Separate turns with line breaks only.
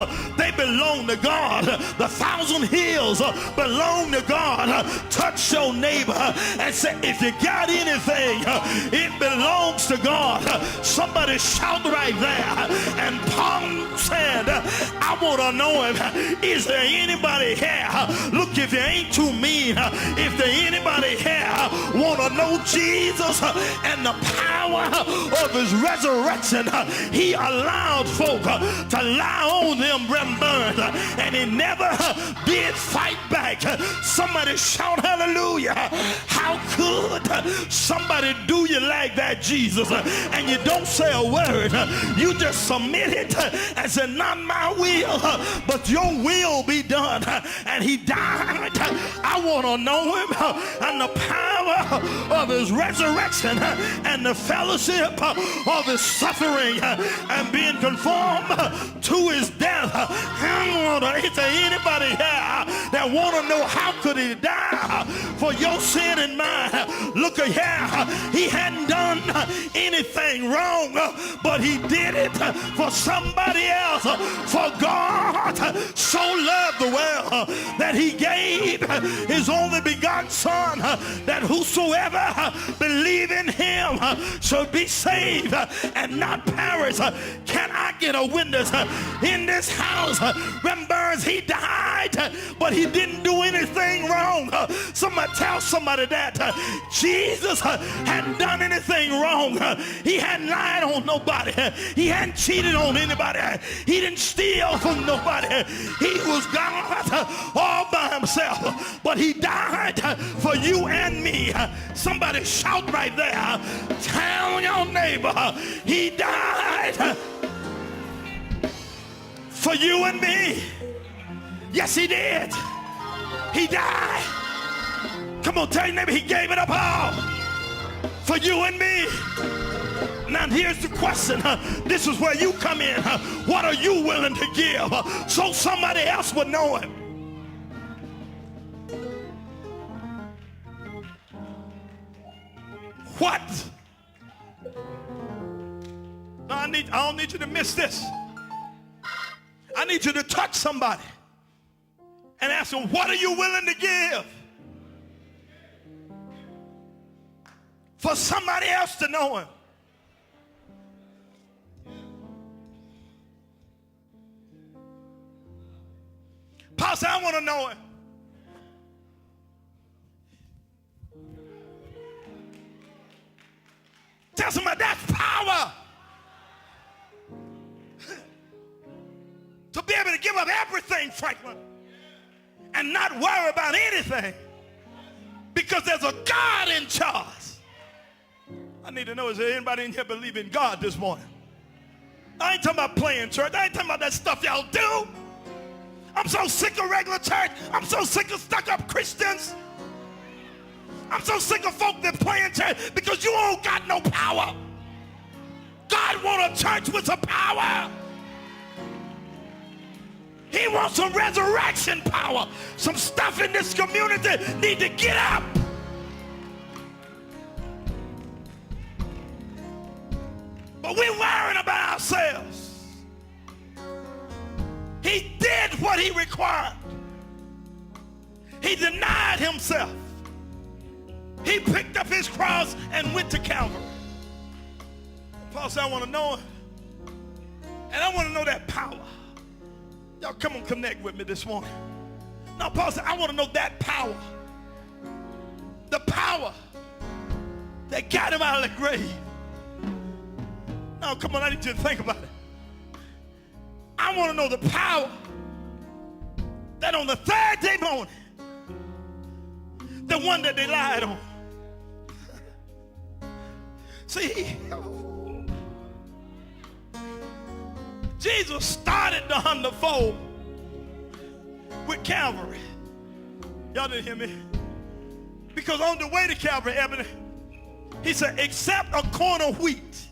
They belong to God. The 1,000 hills belong to God. Touch your neighbor and say, if you got anything, it belongs to God. Somebody shout right there. And Paul said, I want to know him. Is there anybody here? Look, if you ain't too mean, if there anybody here want to know Jesus and the power of his resurrection, he allowed folk to lie on them burned, and he never did fight back. Somebody shout hallelujah. How could somebody do you like that, Jesus? And you don't say a word. You just submit it and say, not my will, but your will be done. And he died. I want to know him and the power of his resurrection and the fellowship of his suffering and being conformed to his death. Is there anybody here that want to know how could he die for your sin and mine? Look here, he hadn't done anything wrong, but he did it for somebody else. For God so loved the world that he gave his only begotten son, that whosoever believe in him shall be saved and not perish. Can I get a witness in this house? Remember, he died, but he didn't do anything wrong. Somebody tell somebody that Jesus hadn't done anything wrong. He hadn't lied on nobody. He hadn't cheated on anybody. He didn't steal from nobody. He was God all by himself, but he died for you and me. Somebody shout right there. Tell your neighbor, he died for you and me. Yes, he did. He died. Come on, tell your neighbor, he gave it up all for you and me. Now here's the question. This is where you come in. What are you willing to give so somebody else would know him? What? No, I don't need you to miss this. I need you to touch somebody and ask them, what are you willing to give for somebody else to know him? Paul said, I want to know him. Tell somebody that's power. To be able to give up everything, Franklin, and not worry about anything, because there's a God in charge. I need to know, is there anybody in here believe in God this morning? I ain't talking about playing church. I ain't talking about that stuff y'all do. I'm so sick of regular church. I'm so sick of stuck-up Christians. I'm so sick of folk that playing church because you don't got no power. God wants a church with some power. He wants some resurrection power. Some stuff in this community need to get up. But we're worrying about ourselves. He did what he required. He denied himself. He picked up his cross and went to Calvary. Paul said, I want to know him. And I want to know that power. Y'all come on, connect with me this morning. Now, Paul said, I want to know that power. The power that got him out of the grave. Now, come on, I need you to think about it. I want to know the power that on the third day morning, the one that they lied on. See, Jesus started the 100-fold with Calvary. Y'all didn't hear me? Because on the way to Calvary, Ebony, he said, except a corn of wheat